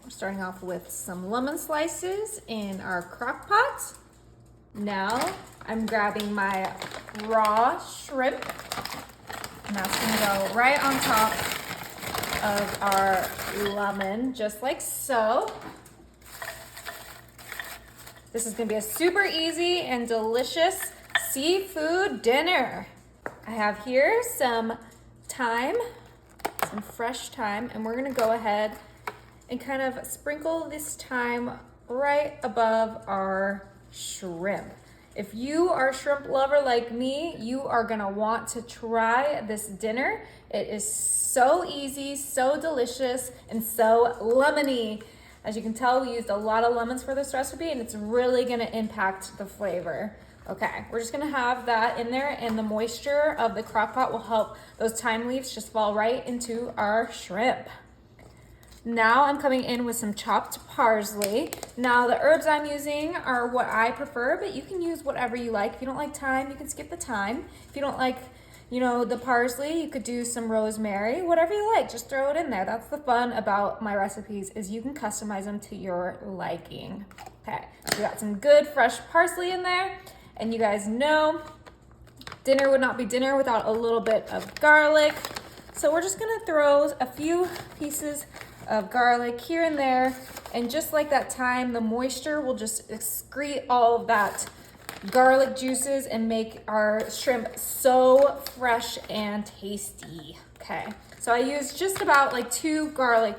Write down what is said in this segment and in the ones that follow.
We're starting off with some lemon slices in our crock pot. Now I'm grabbing my raw shrimp, and that's gonna go right on top of our lemon, just like so. This is gonna be a super easy and delicious seafood dinner. I have here some thyme, some fresh thyme, and we're gonna go ahead and kind of sprinkle this thyme right above our shrimp. If you are a shrimp lover like me, you are gonna want to try this dinner. It is so easy, so delicious, and so lemony. As you can tell, we used a lot of lemons for this recipe, and it's really gonna impact the flavor. Okay, we're just gonna have that in there, and the moisture of the crock pot will help those thyme leaves just fall right into our shrimp. Now I'm coming in with some chopped parsley. Now the herbs I'm using are what I prefer, but you can use whatever you like. If you don't like thyme, you can skip the thyme. If you don't like, the parsley, you could do some rosemary, whatever you like, just throw it in there. That's the fun about my recipes, is you can customize them to your liking. Okay, so we got some good fresh parsley in there, and you guys know dinner would not be dinner without a little bit of garlic. So we're just gonna throw a few pieces of garlic here and there, and just like that thyme, the moisture will just excrete all of that garlic juices and make our shrimp so fresh and tasty. Okay, so I used just about like 2 garlic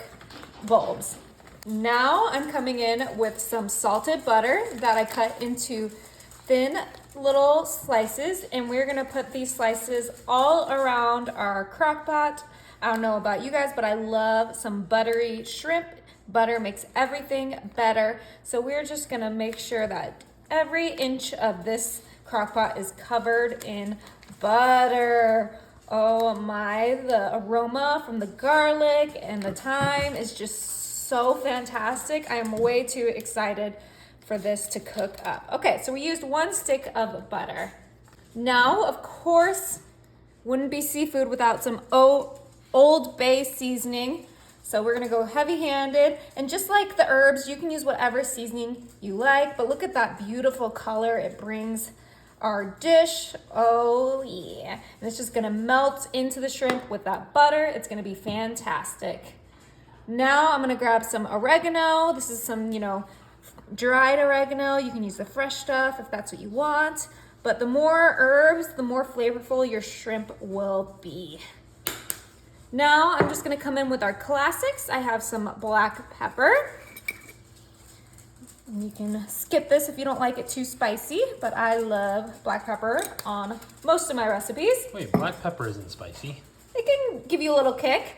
bulbs. Now I'm coming in with some salted butter that I cut into thin little slices, and we're gonna put these slices all around our crock pot. I don't know about you guys, but I love some buttery shrimp. Butter makes everything better. So we're just gonna make sure that every inch of this crock pot is covered in butter. Oh my, the aroma from the garlic and the thyme is just so fantastic. I am way too excited for this to cook up. Okay, so we used 1 stick of butter. Now, of course, wouldn't be seafood without some Old Bay seasoning. So we're gonna go heavy-handed, and just like the herbs, you can use whatever seasoning you like, but look at that beautiful color it brings our dish. Oh yeah, and it's just gonna melt into the shrimp with that butter. It's gonna be fantastic. Now I'm gonna grab some oregano. This is some, dried oregano. You can use the fresh stuff if that's what you want, but the more herbs, the more flavorful your shrimp will be. Now I'm just gonna come in with our classics. I have some black pepper. You can skip this if you don't like it too spicy, but I love black pepper on most of my recipes. Wait, black pepper isn't spicy. It can give you a little kick.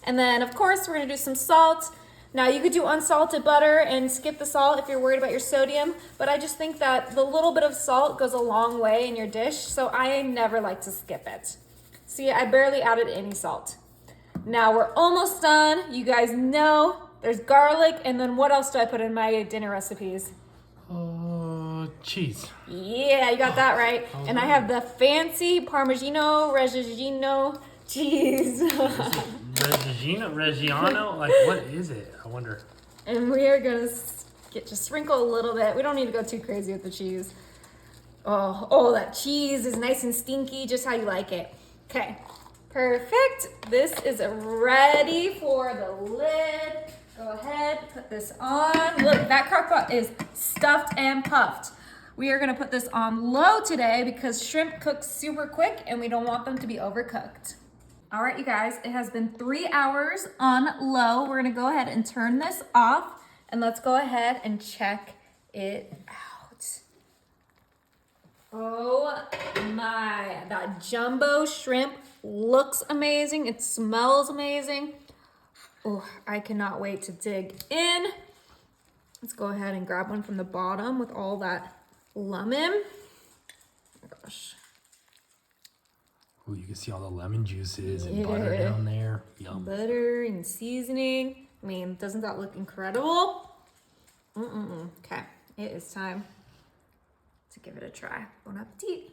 And then of course we're gonna do some salt. Now you could do unsalted butter and skip the salt if you're worried about your sodium, but I just think that the little bit of salt goes a long way in your dish, so I never like to skip it. See, I barely added any salt. Now we're almost done. You guys know there's garlic, and then what else do I put in my dinner recipes? Cheese. Yeah, you got that right. And I have the fancy Reggiano cheese. Reggiano? Like, what is it? I wonder. And we are gonna just sprinkle a little bit. We don't need to go too crazy with the cheese. Oh, that cheese is nice and stinky, just how you like it. Okay. Perfect. This is ready for the lid. Go ahead, put this on. Look, that crock pot is stuffed and puffed. We are gonna put this on low today because shrimp cook super quick and we don't want them to be overcooked. All right, you guys, it has been 3 hours on low. We're gonna go ahead and turn this off, and let's go ahead and check it out. Oh my, that jumbo shrimp looks amazing. It smells amazing. Oh, I cannot wait to dig in. Let's go ahead and grab one from the bottom with all that lemon. Oh my gosh. Oh, you can see all the lemon juices and butter down there. Yum. Butter and seasoning. I mean, doesn't that look incredible? Okay, it is time to give it a try. Bon appetit.